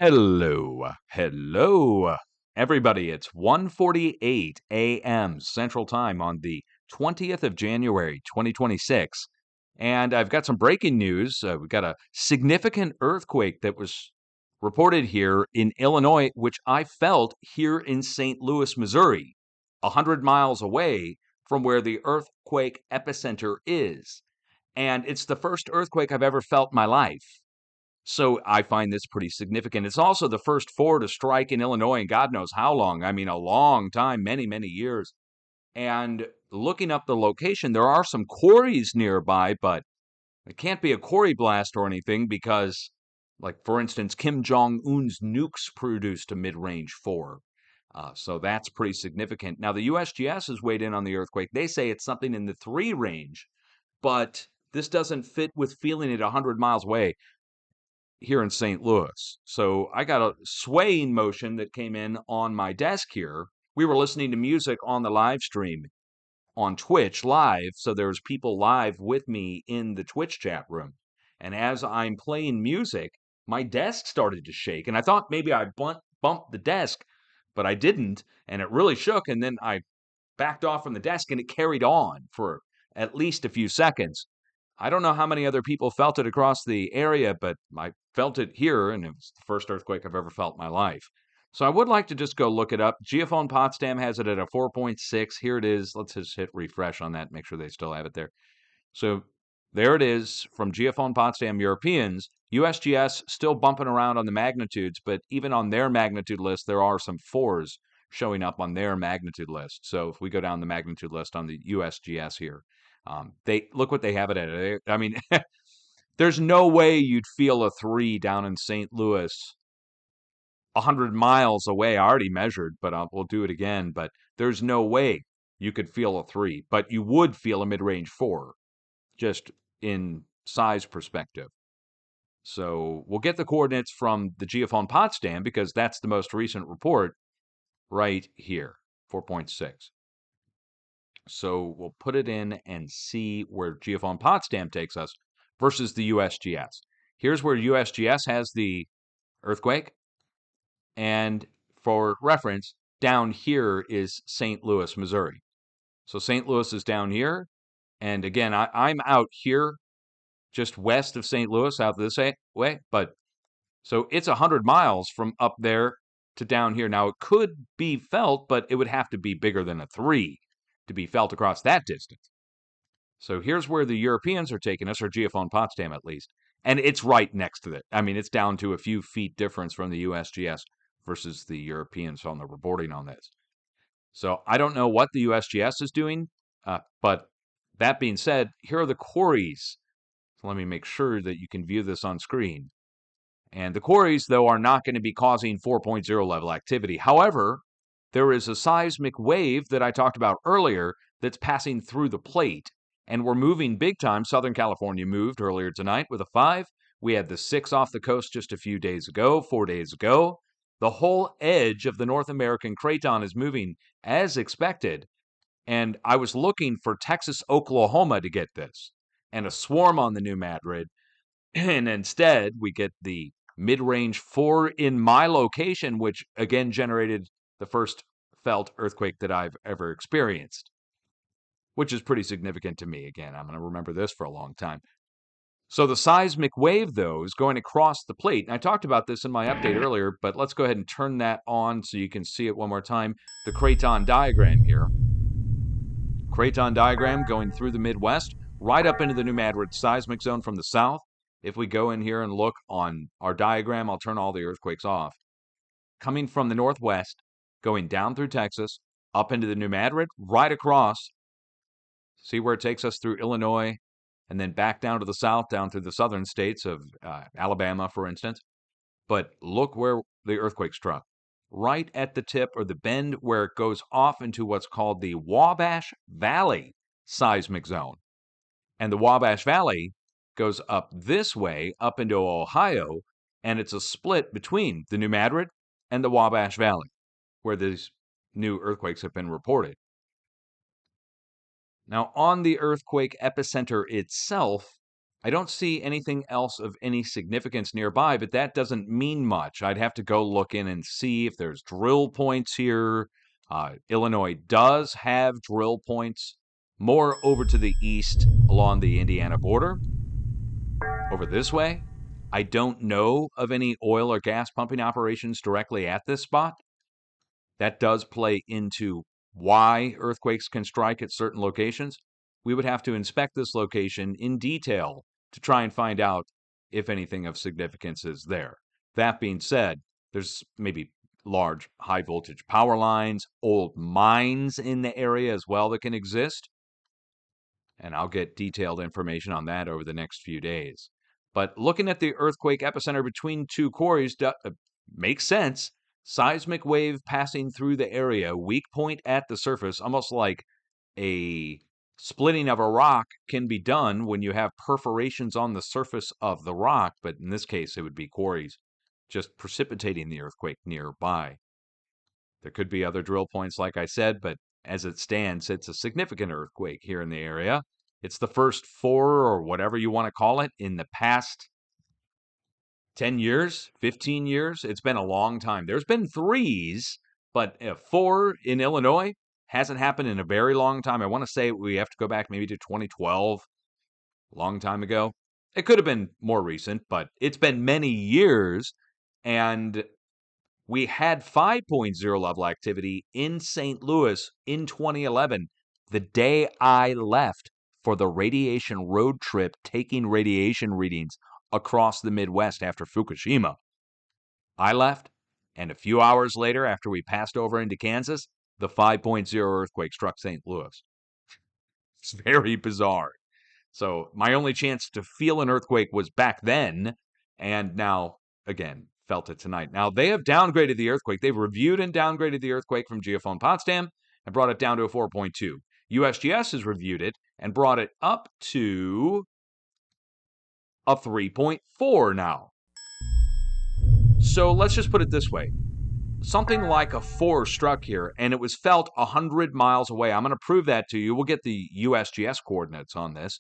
Hello, everybody. It's 1:48 a.m. Central Time on the 20th of January, 2026. And I've got some breaking news. We've got a significant earthquake that was reported here in Illinois, which I felt here in St. Louis, Missouri, 100 miles away from where the earthquake epicenter is. And it's the first earthquake I've ever felt in my life. So I find this pretty significant. It's also the first four to strike in Illinois in God knows how long. I mean, a long time, many, many years. And looking up the location, there are some quarries nearby, but it can't be a quarry blast or anything because, like, for instance, Kim Jong-un's nukes produced a mid-range 4. So that's pretty significant. Now, the USGS has weighed in on the earthquake. They say it's something in the 3 range, but this doesn't fit with feeling it 100 miles away here in St. Louis. So I got a swaying motion that came in on my desk here. We were listening to music on the live stream on Twitch live, so there's people live with me in the Twitch chat room. And as I'm playing music, my desk started to shake, and I thought maybe I bumped the desk, but I didn't, and it really shook, and then I backed off from the desk, and it carried on for at least a few seconds. I don't know how many other people felt it across the area, but I felt it here, and it was the first earthquake I've ever felt in my life. So I would like to just go look it up. GEOPHON Potsdam has it at a 4.6. Here it is. Let's just hit refresh on that, make sure they still have it there. So there it is from GEOPHON Potsdam Europeans. USGS still bumping around on the magnitudes, but even on their magnitude list, there are some 4s showing up on their magnitude list. So if we go down the magnitude list on the USGS here, they look what they have it at. I mean, there's no way you'd feel a 3 down in St. Louis 100 miles away. I already measured, but we'll do it again. But there's no way you could feel a 3, but you would feel a mid-range 4, just in size perspective. So we'll get the coordinates from the GEOPHON Potsdam because that's the most recent report right here, 4.6. So we'll put it in and see where GEOPHON Potsdam takes us versus the USGS. Here's where USGS has the earthquake. And for reference, down here is St. Louis, Missouri. So St. Louis is down here. And again, I'm out here just west of St. Louis, out this way. But so it's 100 miles from up there to down here. Now, it could be felt, but it would have to be bigger than a 3 to be felt across that distance. So here's where the Europeans are taking us, or GEOPHON Potsdam at least, and it's right next to it. I mean, it's down to a few feet difference from the USGS versus the Europeans on the reporting on this. So I don't know what the USGS is doing, but that being said, here are the quarries. So let me make sure that you can view this on screen. And the quarries, though, are not going to be causing 4.0 level activity. However, there is a seismic wave that I talked about earlier that's passing through the plate. And we're moving big time. Southern California moved earlier tonight with a 5. We had the 6 off the coast just a few days ago, 4 days ago. The whole edge of the North American craton is moving as expected. And I was looking for Texas, Oklahoma to get this, and a swarm on the New Madrid. And instead, we get the mid-range 4 in my location, which again generated the first felt earthquake that I've ever experienced, which is pretty significant to me. Again, I'm going to remember this for a long time. So the seismic wave, though, is going across the plate. And I talked about this in my update earlier, but let's go ahead and turn that on so you can see it one more time. The craton diagram here. Craton diagram going through the Midwest, right up into the New Madrid seismic zone from the south. If we go in here and look on our diagram, I'll turn all the earthquakes off. Coming from the northwest, going down through Texas, up into the New Madrid, right across. See where it takes us through Illinois, and then back down to the south, down through the southern states of Alabama, for instance. But look where the earthquake struck. Right at the tip or the bend where it goes off into what's called the Wabash Valley seismic zone. And the Wabash Valley goes up this way, up into Ohio, and it's a split between the New Madrid and the Wabash Valley, where these new earthquakes have been reported. Now, on the earthquake epicenter itself, I don't see anything else of any significance nearby, but that doesn't mean much. I'd have to go look in and see if there's drill points here. Illinois does have drill points more over to the east along the Indiana border. Over this way, I don't know of any oil or gas pumping operations directly at this spot. That does play into why earthquakes can strike at certain locations. We would have to inspect this location in detail to try and find out if anything of significance is there. That being said, there's maybe large high voltage power lines, old mines in the area as well that can exist. And I'll get detailed information on that over the next few days. But looking at the earthquake epicenter between two quarries makes sense. Seismic wave passing through the area, weak point at the surface, almost like a splitting of a rock can be done when you have perforations on the surface of the rock, but in this case, it would be quarries just precipitating the earthquake nearby. There could be other drill points, like I said, but as it stands, it's a significant earthquake here in the area. It's the first 4 or whatever you want to call it in the past 10 years, 15 years. It's been a long time. There's been 3s, but 4 in Illinois hasn't happened in a very long time. I want to say we have to go back maybe to 2012, a long time ago. It could have been more recent, but it's been many years, and we had 5.0 level activity in St. Louis in 2011, the day I left for the radiation road trip, taking radiation readings across the Midwest after Fukushima. I left, and a few hours later, after we passed over into Kansas, the 5.0 earthquake struck St. Louis. It's very bizarre. So my only chance to feel an earthquake was back then, and now, again, felt it tonight. Now, they have downgraded the earthquake. They've reviewed and downgraded the earthquake from GEOPHON Potsdam and brought it down to a 4.2. USGS has reviewed it and brought it up to a 3.4 now. So let's just put it this way. Something like a 4 struck here, and it was felt 100 miles away. I'm going to prove that to you. We'll get the USGS coordinates on this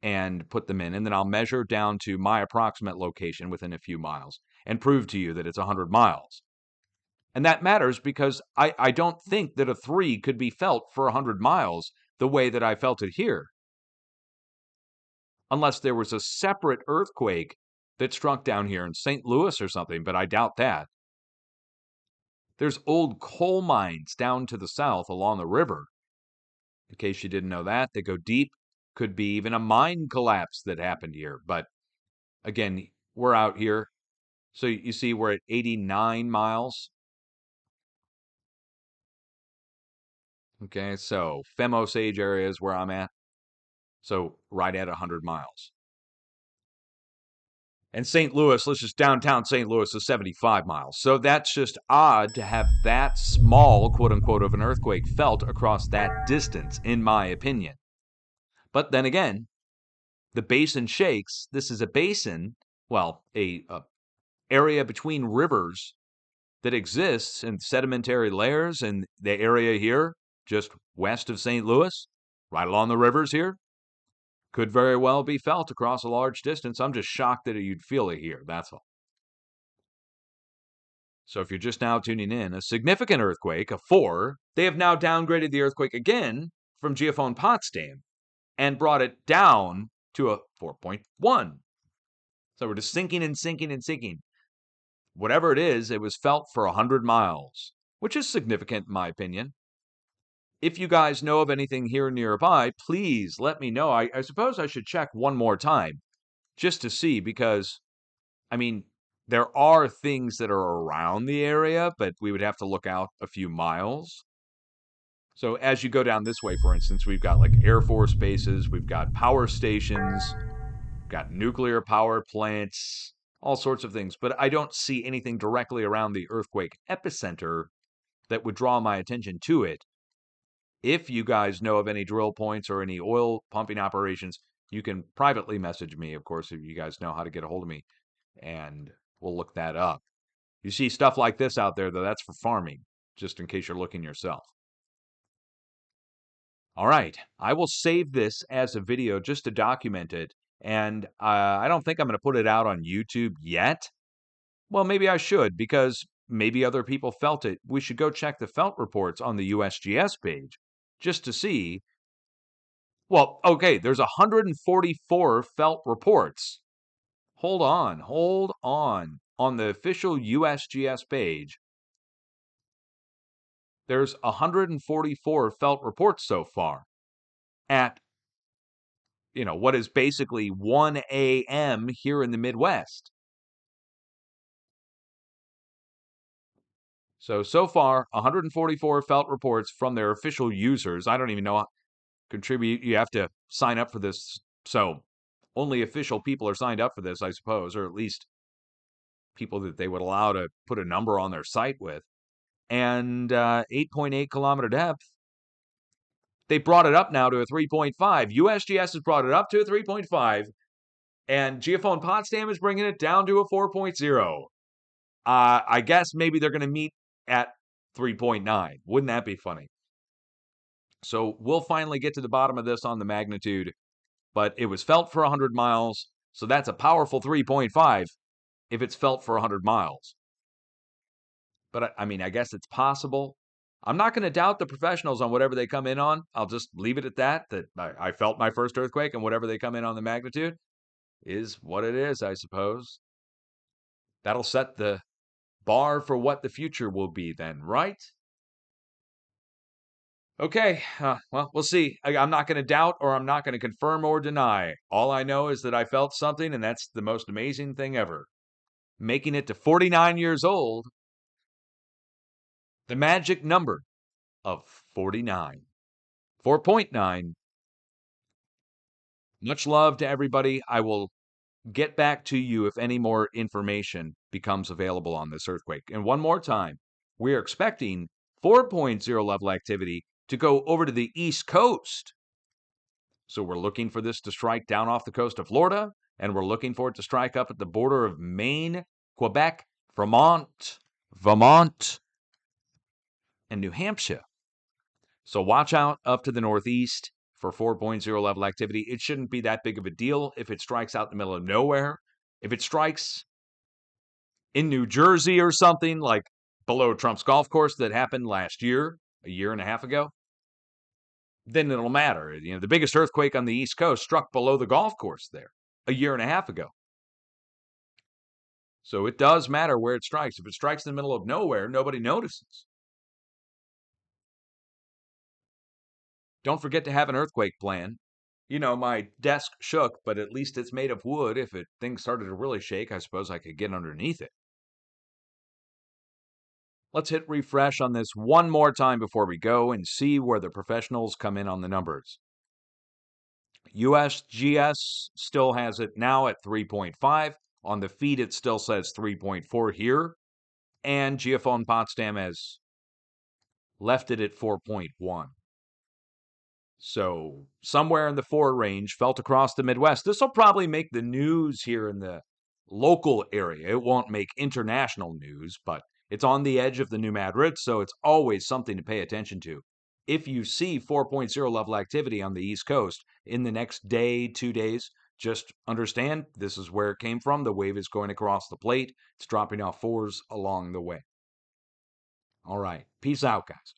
and put them in, and then I'll measure down to my approximate location within a few miles and prove to you that it's 100 miles. And that matters because I don't think that a 3 could be felt for 100 miles the way that I felt it here. Unless there was a separate earthquake that struck down here in St. Louis or something, but I doubt that. There's old coal mines down to the south along the river. In case you didn't know that, they go deep. Could be even a mine collapse that happened here. But again, we're out here. So you see we're at 89 miles. Okay, so Femos Age area is where I'm at. So right at 100 miles. And St. Louis, let's just downtown St. Louis is 75 miles. So that's just odd to have that small, quote unquote, of an earthquake felt across that distance, in my opinion. But then again, the basin shakes. This is a basin, well, a area between rivers that exists in sedimentary layers in the area here, just west of St. Louis, right along the rivers here. Could very well be felt across a large distance. I'm just shocked that you'd feel it here, that's all. So if you're just now tuning in, a significant earthquake, a 4, they have now downgraded the earthquake again from GEOPHON Potsdam and brought it down to a 4.1. So we're just sinking and sinking and sinking. Whatever it is, it was felt for 100 miles, which is significant in my opinion. If you guys know of anything here nearby, please let me know. I suppose I should check one more time just to see because, I mean, there are things that are around the area, but we would have to look out a few miles. So as you go down this way, for instance, we've got like Air Force bases, we've got power stations, we've got nuclear power plants, all sorts of things. But I don't see anything directly around the earthquake epicenter that would draw my attention to it. If you guys know of any drill points or any oil pumping operations, you can privately message me, of course, if you guys know how to get a hold of me, and we'll look that up. You see stuff like this out there, though, that's for farming, just in case you're looking yourself. All right, I will save this as a video just to document it, And I don't think I'm going to put it out on YouTube yet. Well, maybe I should, because maybe other people felt it. We should go check the felt reports on the USGS page just to see. Well, okay, there's 144 felt reports. Hold on, hold on. On the official USGS page, there's 144 felt reports so far at, what is basically 1 a.m. here in the Midwest. So far, 144 felt reports from their official users. I don't even know. Contribute. You have to sign up for this. So only official people are signed up for this, I suppose, or at least people that they would allow to put a number on their site with. And 8.8 kilometer depth. They brought it up now to a 3.5. USGS has brought it up to a 3.5. And GEOPHON Potsdam is bringing it down to a 4.0. I guess maybe they're going to meet at 3.9. Wouldn't that be funny? So we'll finally get to the bottom of this on the magnitude, but it was felt for 100 miles, so that's a powerful 3.5 if it's felt for 100 miles. But I mean, I guess it's possible. I'm not going to doubt the professionals on whatever they come in on. I'll just leave it at that I felt my first earthquake, and whatever they come in on the magnitude is what it is, I suppose. That'll set the bar for what the future will be then, right? Okay, well, we'll see. I'm not going to doubt, or I'm not going to confirm or deny. All I know is that I felt something, and that's the most amazing thing ever. Making it to 49 years old, the magic number of 49. 4.9. Much love to everybody. I will get back to you if any more information becomes available on this earthquake. And one more time, we are expecting 4.0 level activity to go over to the East Coast. So we're looking for this to strike down off the coast of Florida, and we're looking for it to strike up at the border of Maine, Quebec, Vermont, and New Hampshire. So watch out up to the northeast for 4.0 level activity. It shouldn't be that big of a deal if it strikes out in the middle of nowhere. If it strikes in New Jersey or something, like below Trump's golf course that happened last year, a year and a half ago, then it'll matter. The biggest earthquake on the East Coast struck below the golf course there a year and a half ago. So it does matter where it strikes. If it strikes in the middle of nowhere, nobody notices. Don't forget to have an earthquake plan. My desk shook, but at least it's made of wood. If things started to really shake, I suppose I could get underneath it. Let's hit refresh on this one more time before we go and see where the professionals come in on the numbers. USGS still has it now at 3.5. On the feed, it still says 3.4 here. And GEOPHON Potsdam has left it at 4.1. So somewhere in the 4 range, felt across the Midwest. This will probably make the news here in the local area. It won't make international news, but it's on the edge of the New Madrid, so it's always something to pay attention to. If you see 4.0 level activity on the East Coast in the next day, 2 days, just understand this is where it came from. The wave is going across the plate. It's dropping off 4s along the way. All right. Peace out, guys.